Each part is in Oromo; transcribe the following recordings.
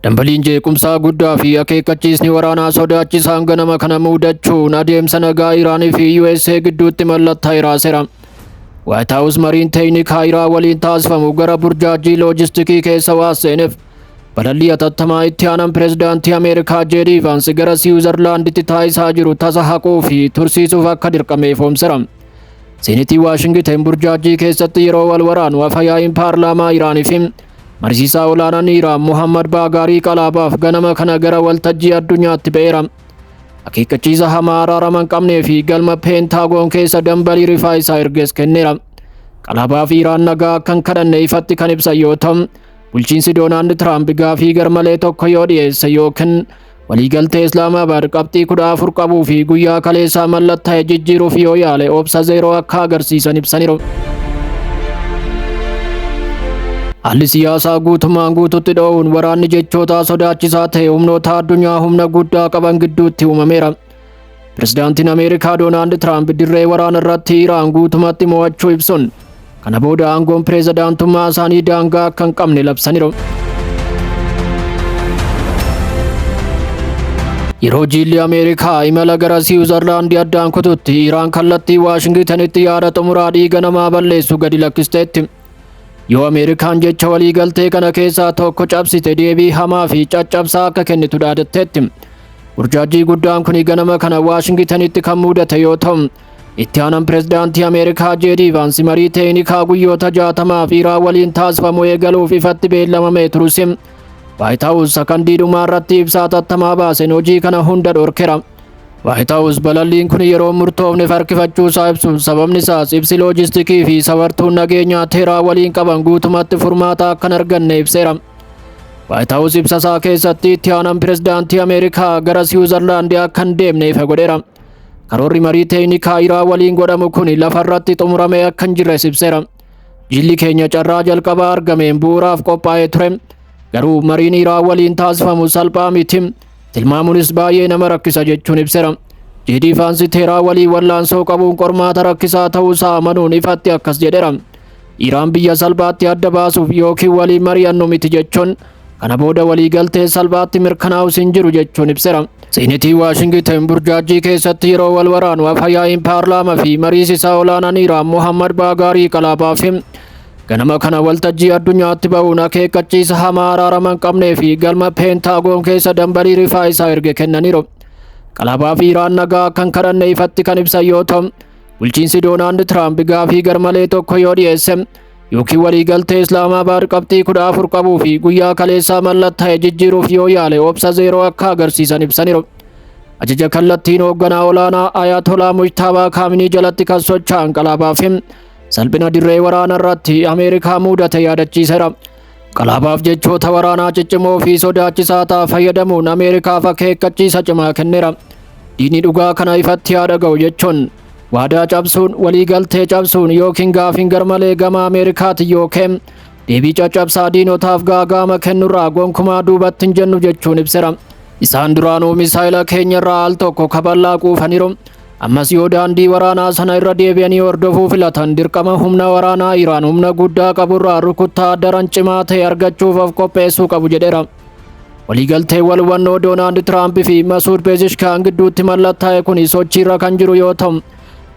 Dambaliin jeequmsaa guddaa fi akeekkachiisni waraanaa sodaachisaan ganama kana muudachuun adeemsa nagaa Iraanii fi USA gidduutti mallatta'eera. White House mariin teeknikaa Iraan waliin taasifamu gara burjaajii loojistikii keessa waan seeneef balalii hatattamaa itti aanan pireezidaantii Ameerikaa JD Vance gara Siwiizerlaanditti taasisaa jiru tasa haquu fi tursiisuuf akka dirqameeffameera. Seenitii Waashingten burjaajii keessatti yeroo wal waraanu afyaa'iin paarlaamaa Iraanii fi Marsiisaa olaanaan Iraan Muhammad Baagaarii Qalaabaaf ganama kana gara waltajjii addunyaatti ba'eera. Akeekkachiisa hamaa araarama hin qabnee fi galma peentaagoon keessa dambalii rifaa isaa ergees kenneera. Qalaabaaf Iraan nagaa akka hin kadhanne ifatti kan ibsan yoo ta'u, bulchiinsi Doonaald Tiraamp gaafii garmalee tokko yoo dhiyeesse yookiin waliigaltee Islaamabaad qabxii 14 qabuu fi guyyaa kaleessaa mallatta'e jijjiiruuf yoo yaale obsa zeeroo akka agarsiisan ibsaniiru. Haalli siyaasaa guutumaan guututti dho'uun waraanni jechootaa sodaachisaa ta'e humnoota addunyaa humna guddaa qaban gidduutti uumameera. Pireezidaantiin Ameerikaa Doonaald Tiraamp dirree waraana irratti Iraan guutumatti mo'achuu ibsuun kana booda aangoon pireezidaantummaa isaanii daangaa akka hin qabne labsaniiru. Yeroo jilli Ameerikaa imala gara Siwiizerlaandii addaan kututti Iraan kallattii Waashingtenitti yaada xumuraa dhiiga namaa balleessu gadi lakkisteetti. Yoo Ameerikaan jecha waliigaltee kana keessaa tokko cabsite deebii hamaa fi caccabsaa akka kennitu dhaadatteetti. Burjaajii guddaan kun ganama kana Waashingtenitti kan mudate yoo ta'u, itti aanan pireezidaantii Ameerikaa JD Vance marii teeknikaa guyyoota 60 Iraan waliin taasifamu eegaluuf ifatti beellamamee turus White House sakandii dhumaa irratti ibsa hatattamaa baaseen hojii kana hunda dhorkeera. White House balalliin kun yeroo murtoofneef harkifachuu isaa ibsuun sababni isaas ibsi loojistikii fi sawartuun nageenyaa Teheraan waliin qaban guutumatti furmaata akka hin arganne ibseera. White House ibsa isaa keessatti itti aanan pireezidaantii Ameerikaa gara Siwiizerlaandii akka hin deemne ifa godheera. Karoorri marii teeknikaa Iraan waliin godhamu kun lafa irratti xumuramee akka hin jirres ibseera. Jilli keenya carraa jalqabaa argameen bu'uuraaf qophaa'ee ture. Garuu mariin Iraan waliin taasifamu salphaa miti. Tilmaamuunis baay'ee nama rakkisa jechuun ibseera. JD Vance Teheraan waliin wallaansoo qabuun qormaata rakkisaa ta'uusaa amanuun ifatti akkas jedheera. Iraan biyya salphaatti adda baasuuf yookiin waliin mari'annu miti jechuun kana booda waliigaltee salphaatti mirkanaa'us hin jiru jechuun ibseera. Seenitii Waashingten burjaajii keessatti yeroo wal waraanu afyaa'iin paarlaamaa fi mariisisaa olaanaan Iraan Muhammad Baagaarii Qalaabaaf ganama kana waltajjii addunyaatti ba'uun akeekkachiisa hamaa araarama hin qabnee fi galma peentaagoon keessa dambalii rifaa isaa erge kennaniiru. Qalaabaaf Iraan nagaa akka hin kadhanne ifatti kan ibsan yoo ta'u, bulchiinsi Doonaald Tiraamp gaafii garmalee tokko yoo dhiyeesse yookiin waliigaltee Islaamabaad qabxii 14 qabuu fi guyyaa kaleessaa mallatta'e jijjiiruuf yoo yaale obsa zeeroo akka agarsiisan ibsaniiru. Ajaja kallattiin hoogganaa olaanaa Ayatollah Mujtabaa Kaaminii jalatti kan socho'an Qalaabaaf salphina dirree waraanaa irratti Ameerikaa mudate yaadachiiseera. Qalaabaaf jechoota waraanaa ciccimoo fi sodaachisaa ta'an fayyadamuun Ameerikaaf akeekkachiisa cimaa kenneera. Diinni dhugaa kana ifatti haa dhaga'u jechuun waadaa cabsuun waliigaltee cabsuun yookiin gaafiin garmalee gama Ameerikaati yookiin deebii caccabsaa diinotaaf gaagaama kennurraa gonkumaa duubatti hin jennu jechuun ibseera. Isaan duraanuu misaayila keenyarraa al tokko kaballaa quufaniiru. Ammas yoo daandii waraanaa sana irra deebi'anii hordofuu filatan dirqama humna waraanaa Iraan humna guddaa qaburraa rukuttaa daran cimaa ta'e argachuuf of qopheessuu qabu jedheera. Waliigaltee wal hubannoo Doonaald Tiraamp fi Masuud Pezeshkian gidduutti mallatta'e kun sochiirra kan jiru yoo ta'u,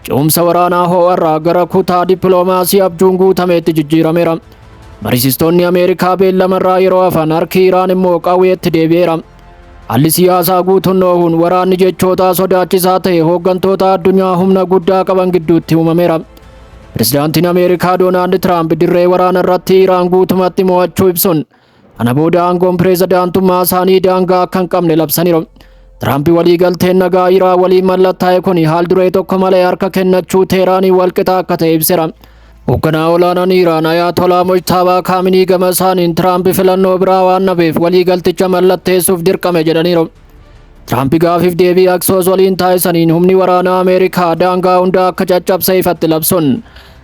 ce'umsa waraanaa ho'arraa gara kutaa dippiloomaasii abjuun guutameetti jijjiirameera. Mariisistoonni Ameerikaa beellamarraa yeroo hafan harki Iraan immoo qawweetti deebi'eera. Haalli siyaasaa guutuun dho'uun waraanni jechootaa sodaachisaa ta'e hooggantoota addunyaa humna guddaa qaban gidduutti uumameera. Pireezidaantiin Ameerikaa Doonaald Tiraamp dirree waraana irratti Iraan guutumatti mo'achuu ibsuun kana booda aangoon pireezidaantummaa isaanii daangaa akka hin qabne labsaniiru. Tiraamp waliigalteen nagaa Iraan waliin mallatta'e kun haal duree tokko malee harka kennachuu Teheraanii walqixa akka ta'e ibseera. Hoogganaa olaanaan Iraan Ayatollah Mujtabaa Kaaminii gama isaaniin Tiraamp filannoo biraa waan nabeef waliigalticha mallatteessuuf dirqame jedhaniiru. Tiraamp gaafiif deebii Axios waliin taasisaniin humni waraanaa Ameerikaa daangaa hunda akka caccabse ifatti labsuun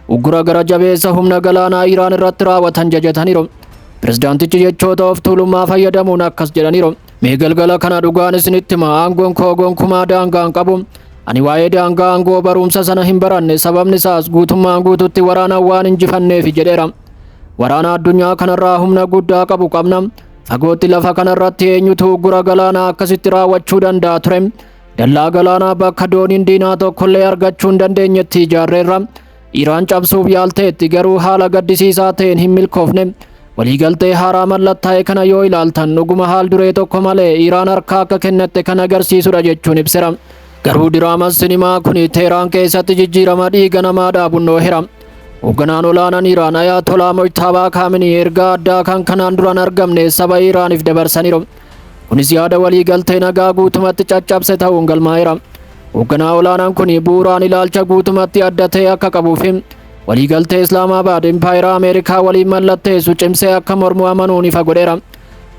uggura gara jabeessa humna galaanaa Iraan irratti raawwatan jajataniiru. Pireezidaantichi jechoota of tuulummaa fayyadamuun akkas jedhaniiru. Mee galgala kana dhugaan isinitti hima aangoon koo gonkumaa daangaa hin qabu. Ani waa'ee daangaa aangoo barumsa sana hin baranne sababni isaas guutummaan guututti waraana waan injifanneef jedheera. Waraana addunyaa kanarraa humna guddaa qabu qabna. Fagootti lafa kanarratti eenyutu gura galaanaa akkasitti raawwachuu danda'a ture? Dallaa galaanaa bakka dooniin diinaa tokkollee argachuu hin dandeenyetti ijaarreerra. Iraan cabsuuf yaalteetti garuu haala gaddisiisaa ta'een hin milkoofne. Waliigaltee haaraa mallattaa'e kana yoo ilaaltan dhuguma haal duree tokko malee Iraan harka akka kennatte kan agarsiisudha jechuun ibsera. Garuu diraamaan sinimaa kun Teheraan keessatti jijjiirama dhiiga namaa dhaabuun noohera. Hoogganaan olaanaan Iraan Ayatollah Mojtabaa Khamenei ergaa addaa kan kanaan duraan argamne saba Iraaniif dabarsaniiru. Kunis yaada waliigaltee nagaa guutumatti caccabse ta'uun galmaa'eera. Hoogganaa olaanaan kun bu'uuraan ilaalcha guutumatti adda ta'e akka qabuuf waliigaltee Islaamabaad Empaayeraa Ameerikaa waliin mallatteessu cimsee akka mormu amanuun ifa godheera.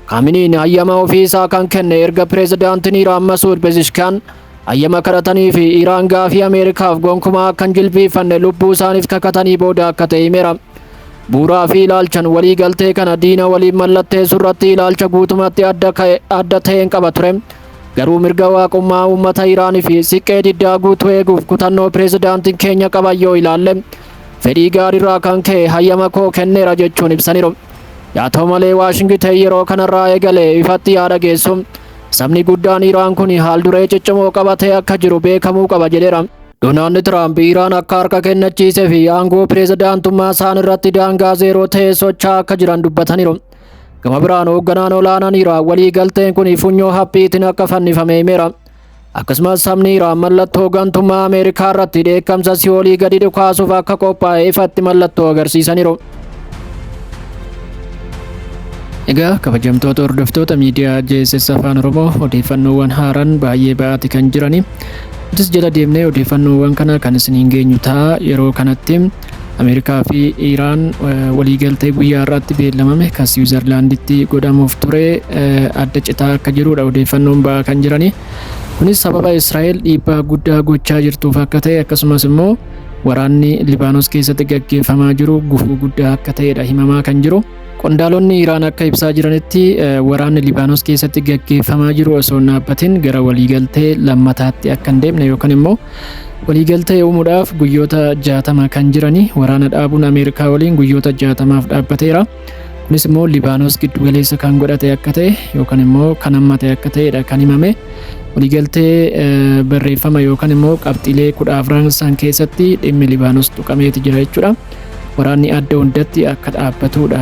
Khameneiin hayyama ofii isaa kan kenne erga pireezidaantiin Iraan Masuud Pezeshkian hayyama kadhatanii fi Iraan gaafii Ameerikaaf gonkumaa akka hin jilbiifanne lubbuu isaaniif kakatanii booda akka ta'e himeera. Bu'uuraa fi ilaalchan waliigaltee kana diina waliin mallatteessu irratti ilaalcha guutumatti adda ta'een qaba ture. Garuu mirga waaqummaa uummata Iraanii fi siqqee diddaa guutuu eeguuf kutannoo pireezidaantiin keenya qaban yoo ilaalle fedhii gaariirraa kan ka'e hayyama koo kenneera jechuun ibsaniiru. Yaa ta'u malee Waashingten yeroo kanarraa eegalee ifatti yaada geessu. Sabni guddaan Iraan kun haal duree ciccimoo qabatee akka jiru beekamuu qaba jedheera. Doonaald Tiraamp Iraan akka harka kennachiisee fi aangoo pireezidaantummaa isaan irratti daangaa zeeroo ta'e socho'aa akka jiran dubbataniiru. Gama biraan hoogganaan olaanaan Iraan waliigalteen kun funyoo haphiitiin akka fannifame himeera. Akkasumas sabni Iraan mallattoo gantummaa Ameerikaa irratti dheekkamsa si'oolii gadi dhukaasuuf akka qophaa'e ifatti mallattoo agarsiisaniiru. Egaa kabajamtoota hordoftoota miidiyaa JSS Afaan Oromoo odeeffannoowwan haaraan baay'ee ba'aati kan jirani. Nutis jala deemnee odeeffannoowwan kana kan isiniin geenyu ta'a. Yeroo kanatti Ameerikaa fi Iraan waliigaltee guyyaa irratti beellamame kan Siwiizerlaanditti godhamuuf ture adda citaa akka jirudha odeeffannoon ba'aa kan jirani. Kunis sababa Israa'el dhiibbaa guddaa gochaa jirtuuf akka ta'e akkasumas immoo waraanni Libaanos keessatti gaggeeffamaa jiru gufuu guddaa akka ta'edha himamaa kan jiru. Qondaalonni Iraan akka ibsaa jiranitti waraanni Libaanos keessatti gaggeeffamaa jiru osoo hin dhaabbatin gara waliigaltee lammataatti akka hin deemne yookaan immoo waliigaltee uumuudhaaf guyyoota 60 kan jirani waraana dhaabuun Ameerikaa waliin guyyoota 60maaf dhaabbateera. Kunis immoo Libaanos giddu galeessa kan godhate akka ta'e yookaan immoo kan hammate akka ta'edha kan himame. Waliigaltee barreeffama yookaan immoo qabxiilee 14 keessatti dhimmi Libaanos tuqameeti jira jechuudha. Waraanni adda hundatti akka dhaabbatudha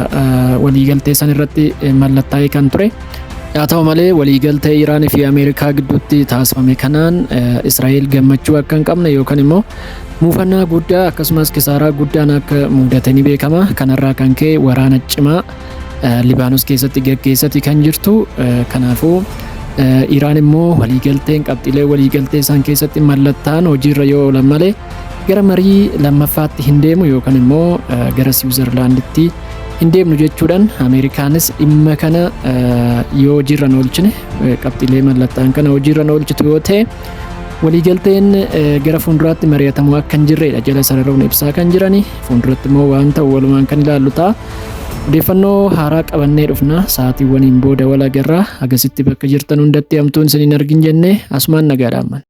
waliigaltee san irratti mallattaa'ee kan ture. Haa ta'u malee waliigaltee Iraanii fi Ameerikaa gidduutti taasifame kanaan Israa'el gammachuu akka hin qabne yookaan immoo muufannaa guddaa akkasumas kisaaraa guddaan akka mudate ni beekama. Kanarraa kan ka'e waraana cimaa Libaanos keessatti gaggeessati kan jirtu. Kanaafuu Iraan immoo waliigalteen qabxiilee waliigaltee isaan keessatti mallattaa'an hojiirra yoo oolan malee gara marii lammaffaatti hin deemu yookaan immoo gara Siwiizerlaanditti hin deemnu jechuudhaan Ameerikaanis dhimma kana yoo hojiirra oolchine qabxiilee mallattaa'an kana hojiirra oolchitu yoo ta'e waliigalteen gara fuulduraatti mari'atamuu akka hin jirredha jala sararuun ibsaa kan jirani. Fuulduratti immoo waan ta'u walumaan kan ilaallu ta'a. Odeeffannoo haaraa qabannee dhufna sa'aatiiwwaniin booda wal agarra. Agasitti bakka jirtan hundatti hamtuun isiniin argin jennee asumaan nagaadhaan.